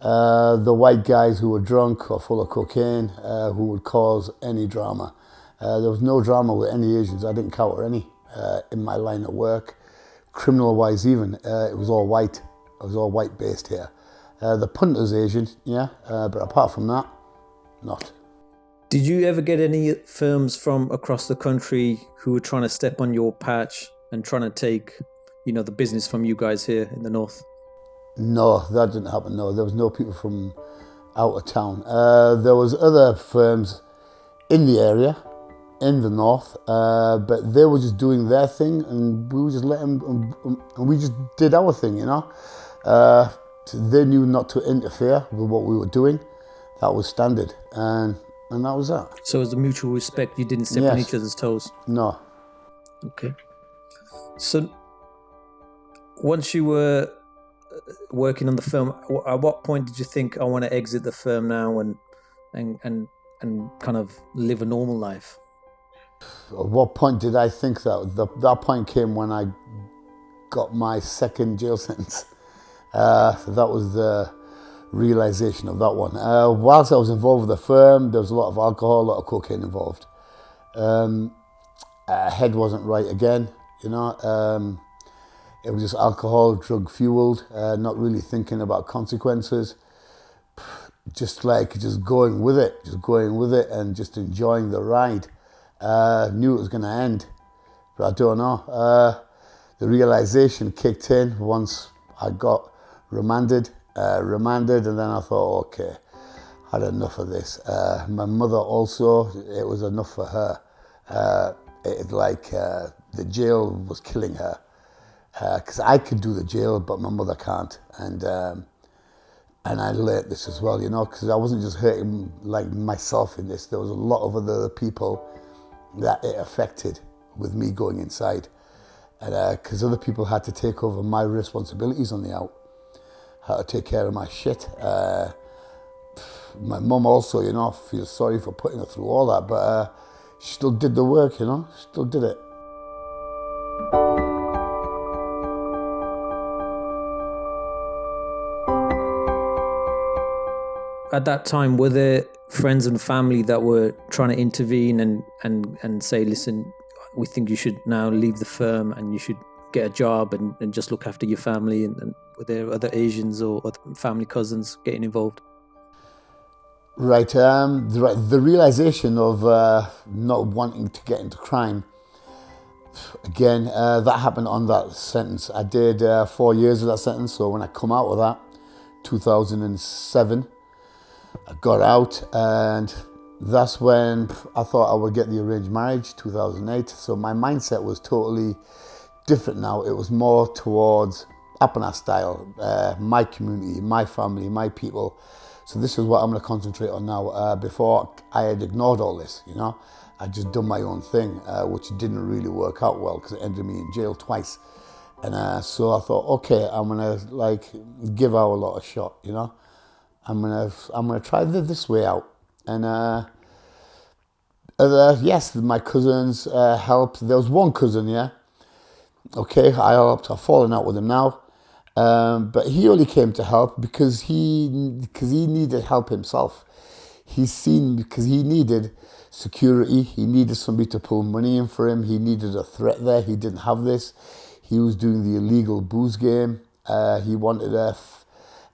the white guys who were drunk or full of cocaine, who would cause any drama. There was no drama with any Asians. I didn't encounter any in my line of work. Criminal-wise even, it was all white. It was all white-based here. The punter's Asian, but apart from that, not. Did you ever get any firms from across the country who were trying to step on your patch and trying to take, the business from you guys here in the north? No, that didn't happen. No, there was no people from out of town. There was other firms in the area, in the north, but they were just doing their thing, and we were just letting them, and we just did our thing, They knew not to interfere with what we were doing. That was standard, and that was that. So it was a mutual respect. You didn't step on each other's toes. No. Okay. So once you were working on the film, at what point did you think, I want to exit the firm now and kind of live a normal life? At what point did I think that? That point came when I got my second jail sentence. So that was the realization of that one. Whilst I was involved with the firm, there was a lot of alcohol, a lot of cocaine involved. Head wasn't right again, you know. It was just alcohol, drug fueled, not really thinking about consequences. Just going with it and just enjoying the ride. Knew it was going to end, but I don't know. The realization kicked in once I got remanded, and then I thought, okay, had enough of this. My mother also, it was enough for her. The jail was killing her, because I could do the jail, but my mother can't, and I learnt this as well, you know, because I wasn't just hurting like myself in this. There was a lot of other people that it affected with me going inside, and because other people had to take over my responsibilities on the out, had to take care of my shit. My mum also, you know, I feel sorry for putting her through all that, but she still did the work, you know, still did it. At that time, were there friends and family that were trying to intervene and say, listen, we think you should now leave the firm and you should get a job and just look after your family? And were there other Asians or other family cousins getting involved? Right. The realization of not wanting to get into crime, again, that happened on that sentence. I did 4 years of that sentence. So when I come out of that, 2007, I got out, and that's when I thought I would get the arranged marriage, 2008. So my mindset was totally different now. It was more towards Apana style, my community, my family, my people. So this is what I'm going to concentrate on now. Before, I had ignored all this, you know. I just done my own thing, which didn't really work out well because it ended me in jail twice. And so I thought, okay, I'm going to give our lot a shot, you know. I'm gonna try this way out, and yes, my cousins helped. There was one cousin, yeah. Okay, I helped. I've fallen out with him now, but he only came to help because he needed help himself. Because he needed security. He needed somebody to pull money in for him. He needed a threat there. He didn't have this. He was doing the illegal booze game. He wanted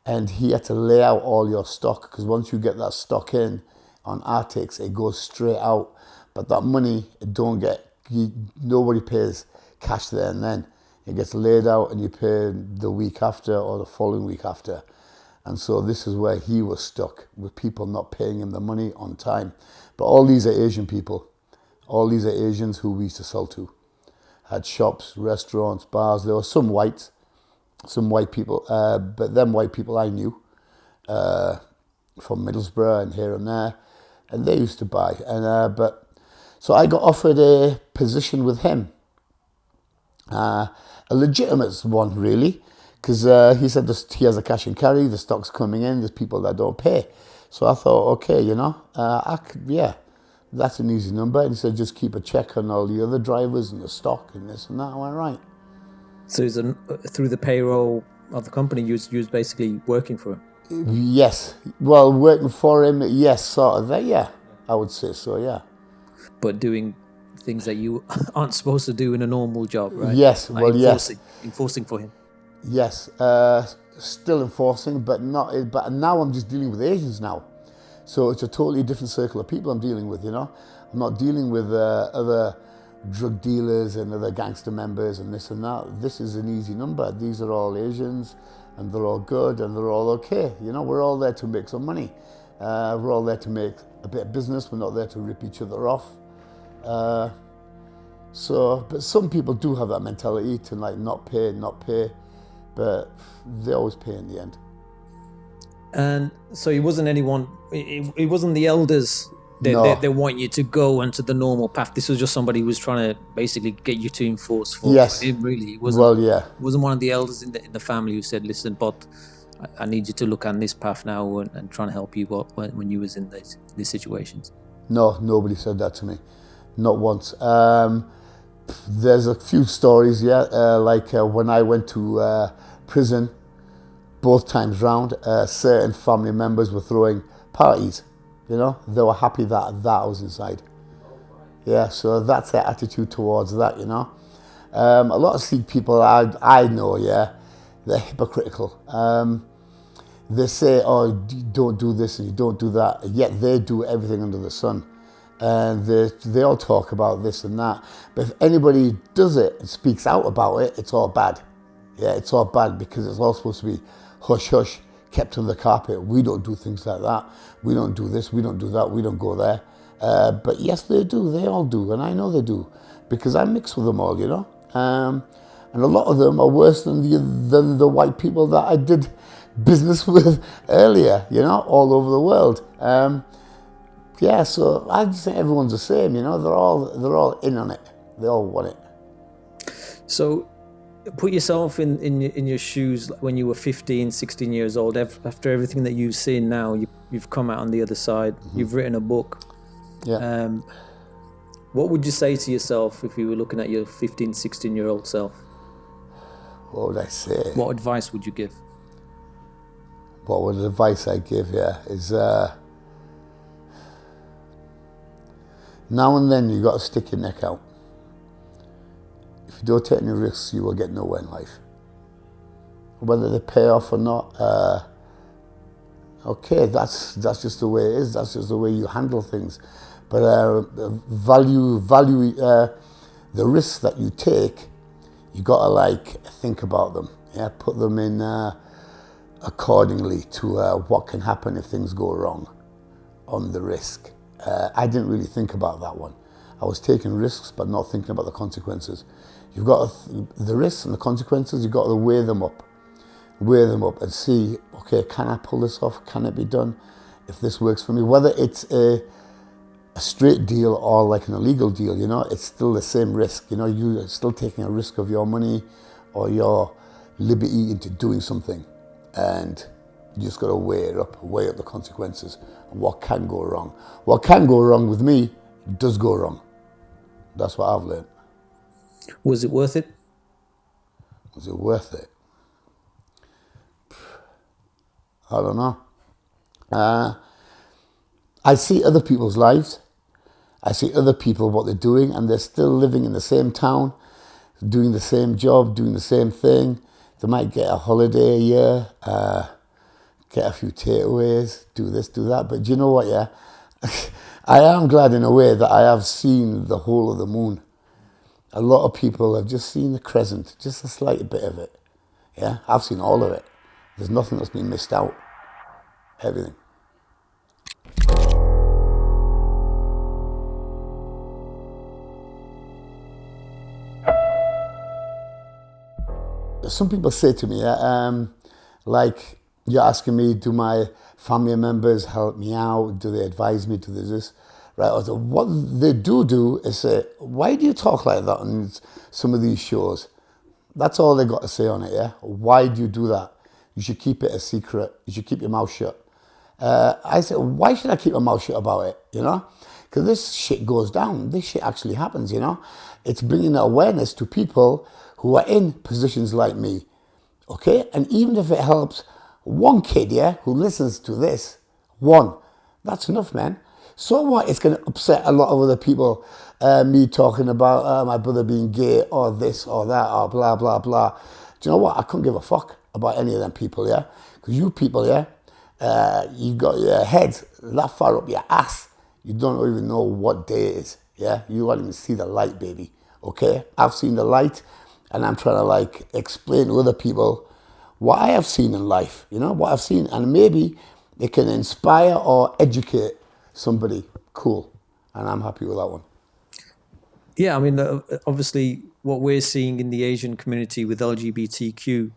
and he had to lay out all your stock, because once you get that stock in on Arctics, it goes straight out. But that money, nobody pays cash there and then. It gets laid out and you pay the week after or the following week after. And so this is where he was stuck, with people not paying him the money on time. But all these are Asian people. All these are Asians who we used to sell to. Had shops, restaurants, bars. There were some white people, but them white people I knew from Middlesbrough and here and there, and they used to buy. And so I got offered a position with him, a legitimate one really, because he said he has a cash and carry, the stock's coming in, there's people that don't pay. So I thought, okay, you know, that's an easy number. And he said, just keep a check on all the other drivers and the stock and this and that. I went, right. So through the payroll of the company, you was basically working for him? Yes. Well, working for him, yes, sort of. Yeah, I would say so, yeah. But doing things that you aren't supposed to do in a normal job, right? Yes, yes. Enforcing for him. Yes, still enforcing, but not. But now I'm just dealing with Asians now. So it's a totally different circle of people I'm dealing with, you know. I'm not dealing with other drug dealers and other gangster members and this and that. This is an easy number. These are all Asians and they're all good and they're all okay. You know, we're all there to make some money. We're all there to make a bit of business. We're not there to rip each other off. But some people do have that mentality to not pay, but they always pay in the end. And so it wasn't anyone, it wasn't the elders they want you to go onto the normal path. This was just somebody who was trying to basically get you to enforce for him, really. It wasn't one of the elders in the family who said, listen, but I need you to look on this path now and trying to help you when you was in these situations. No, nobody said that to me. Not once. There's a few stories, yeah. When I went to prison, both times round, certain family members were throwing parties. You know, they were happy that I was inside. Yeah, so that's their attitude towards that. You know, a lot of Sikh people I know, yeah, they're hypocritical. They say, "Oh, you don't do this and you don't do that," yet they do everything under the sun. And they all talk about this and that. But if anybody does it and speaks out about it, it's all bad. Yeah, it's all bad because it's all supposed to be hush hush, kept under the carpet. We don't do things like that. We don't do this, we don't do that, we don't go there. But yes, they do. They all do. And I know they do because I mix with them all, you know. And a lot of them are worse than the white people that I did business with earlier, you know, all over the world. Yeah, so I just think everyone's the same, you know. They're all in on it. They all want it. So, put yourself in your shoes when you were 15, 16 years old. After everything that you've seen now, you've come out on the other side. Mm-hmm. You've written a book. Yeah. What would you say to yourself if you were looking at your 15, 16-year-old self? What would I say? What advice would you give? What would the advice I give? Yeah, is. Now and then you got to stick your neck out. If you don't take any risks, you will get nowhere in life. Whether they pay off or not, okay, that's just the way it is. That's just the way you handle things. But value the risks that you take. You got to like think about them. Yeah, put them in accordingly to what can happen if things go wrong on the risk. I didn't really think about that one. I was taking risks, but not thinking about the consequences. You've got the risks and the consequences, you've got to weigh them up and see, okay, can I pull this off? Can it be done? If this works for me, whether it's a straight deal or like an illegal deal, you know, it's still the same risk. You know, you're still taking a risk of your money or your liberty into doing something. And you just got to weigh up the consequences and what can go wrong. What can go wrong with me does go wrong. That's what I've learned. Was it worth it? Was it worth it? I don't know. I see other people's lives. I see other people, what they're doing, and they're still living in the same town, doing the same job, doing the same thing. They might get a holiday a year, get a few takeaways, do this, do that. But do you know what, yeah? I am glad in a way that I have seen the whole of the moon. A lot of people have just seen the crescent, just a slight bit of it. Yeah, I've seen all of it. There's nothing that's been missed out. Everything. Some people say to me, like, you're asking me, do my family members help me out? Do they advise me? Do they this? Right? Or what they do is say, why do you talk like that on some of these shows? That's all they got to say on it, yeah? Why do you do that? You should keep it a secret. You should keep your mouth shut. I said, why should I keep my mouth shut about it, you know? Because this shit goes down. This shit actually happens, you know? It's bringing awareness to people who are in positions like me, okay? And even if it helps one kid, yeah, who listens to this, one, that's enough, man. So what? It's going to upset a lot of other people, me talking about my brother being gay or this or that or blah, blah, blah. Do you know what? I couldn't give a fuck about any of them people, yeah? Because you people, yeah, you got your heads that far up your ass. You don't even know what day it is, yeah? You don't even see the light, baby, okay? I've seen the light, and I'm trying to, like, explain to other people what I have seen in life, you know, what I've seen. And maybe it can inspire or educate somebody. Cool. And I'm happy with that one. Yeah, I mean, obviously, what we're seeing in the Asian community with LGBTQ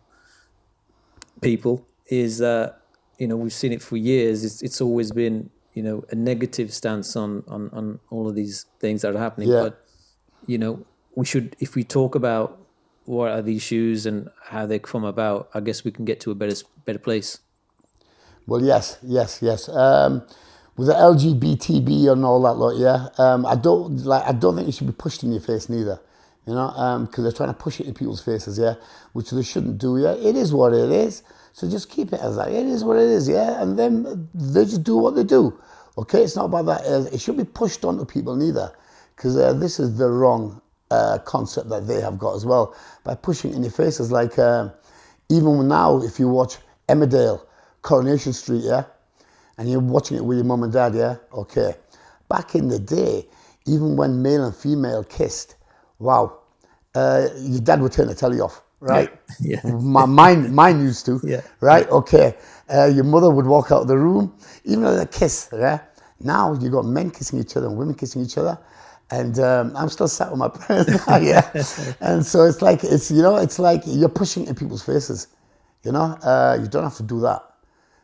people is that, you know, we've seen it for years. It's always been, you know, a negative stance on all of these things that are happening. Yeah. But, you know, we should, if we talk about what are these issues and how they come about, I guess we can get to a better place. Well, yes. With the LGBTB and all that lot, yeah. I don't think it should be pushed in your face neither. you know, because they're trying to push it in people's faces, yeah, which they shouldn't do, yeah. It is what it is, so just keep it as that. It is what it is, yeah, and then they just do what they do, okay? It's not about that. It should be pushed onto people neither, because this is the wrong concept that they have got as well, by pushing it in your faces. Like, even now, if you watch Emmerdale, Coronation Street, yeah, and you're watching it with your mum and dad, yeah, okay. Back in the day, even when male and female kissed, wow, your dad would turn the telly off, right? Yeah. Mine used to, Yeah. right? Okay. Your mother would walk out of the room, even though they kiss, yeah? Now you got men kissing each other and women kissing each other. And I'm still sat with my parents now, yeah. And so it's like, it's like you're pushing it in people's faces, you know? You don't have to do that.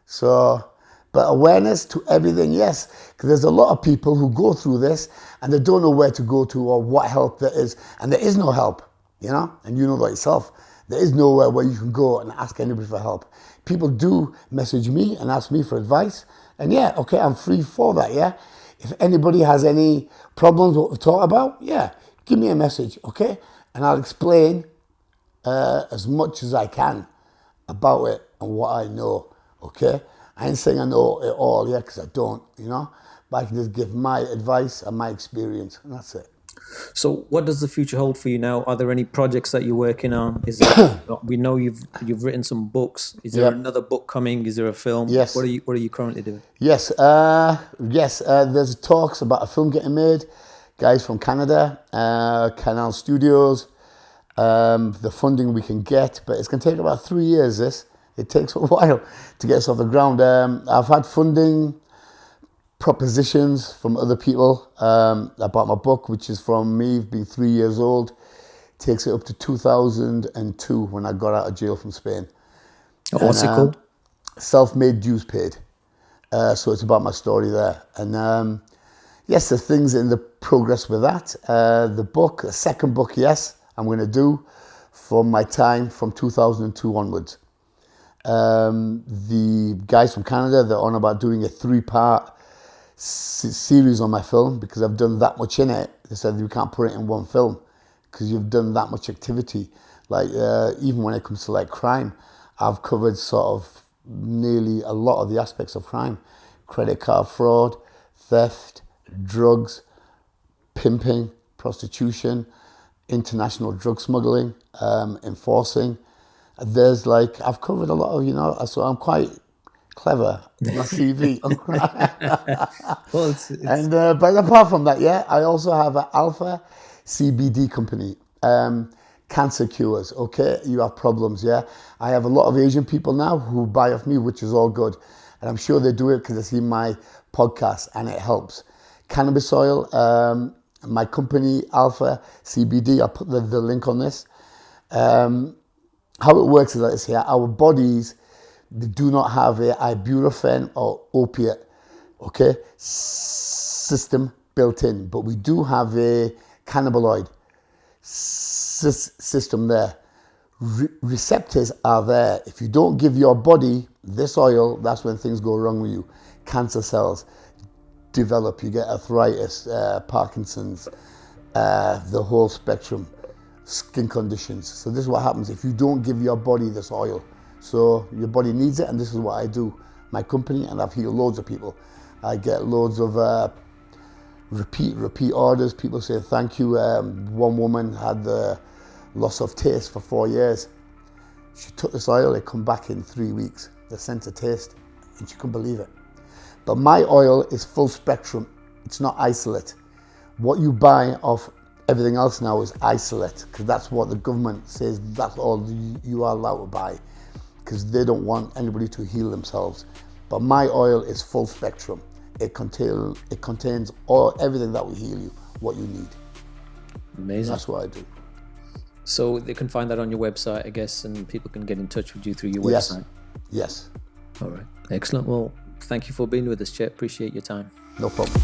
So, but awareness to everything, yes. Because there's a lot of people who go through this and they don't know where to go to or what help there is. And there is no help, you know? And you know that yourself. There is nowhere where you can go and ask anybody for help. People do message me and ask me for advice. And yeah, okay, I'm free for that, yeah? If anybody has any problems what we've talked about, yeah, give me a message, okay? And I'll explain as much as I can about it and what I know, okay? I ain't saying I know it all, yeah, because I don't, you know? But I can just give my advice and my experience, and that's it. So what does the future hold for you now? Are there any projects that you're working on? Is there, we know you've written some books. Is there another book coming? Is there a film? Yes. What are you currently doing? Yes, there's talks about a film getting made. Guys from Canada, Canal Studios, the funding we can get, but it's going to take about 3 years, this. It takes a while to get us off the ground. I've had funding propositions from other people about my book, which is from me being 3 years old. Takes it up to 2002 when I got out of jail from Spain. What's it called? Self-Made Dues Paid. So it's about my story there. And yes, there's things in the progress with that. The book, a second book, yes, I'm going to do from my time from 2002 onwards. The guys from Canada, they're on about doing a 3-part series on my film because I've done that much in it. They said we can't put it in one film because you've done that much activity. Like even when it comes to like crime, I've covered sort of nearly a lot of the aspects of crime: credit card fraud, theft, drugs, pimping, prostitution, international drug smuggling, enforcing. There's like, I've covered a lot of, you know, so I'm quite clever in my CV. Well, And but apart from that, yeah, I also have an Alpha CBD company, cancer cures. Okay, you have problems, yeah. I have a lot of Asian people now who buy off me, which is all good, and I'm sure they do it because they see my podcast and it helps. Cannabis oil, my company Alpha CBD. I'll put the link on this. How it works is like this here. Our bodies, they do not have a ibuprofen or opiate, okay, system built in, but we do have a cannabinoid system there. Receptors are there. If you don't give your body this oil, that's when things go wrong with you. Cancer cells develop, you get arthritis, Parkinson's, the whole spectrum, skin conditions. So this is what happens if you don't give your body this oil. So your body needs it, and this is what I do. My company, and I've healed loads of people. I get loads of repeat orders. People say thank you. One woman had the loss of taste for 4 years. She took this oil, it come back in 3 weeks, the sense of taste, and she couldn't believe it. But my oil is full spectrum. It's not isolate. What you buy off everything else now is isolate, because that's what the government says, that's all you are allowed to buy, because they don't want anybody to heal themselves. But my oil is full spectrum. It contains everything that will heal you, what you need. Amazing. That's what I do. So they can find that on your website, I guess, and people can get in touch with you through your website. Yes. All right. Excellent. Well, thank you for being with us, Chet. Appreciate your time. No problem.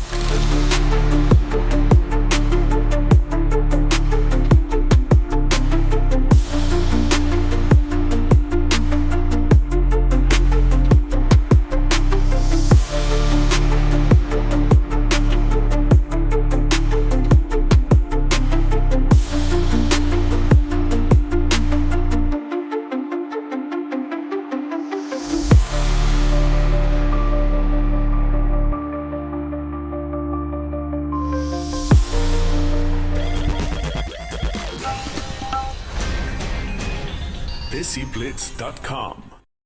DESIblitz.com.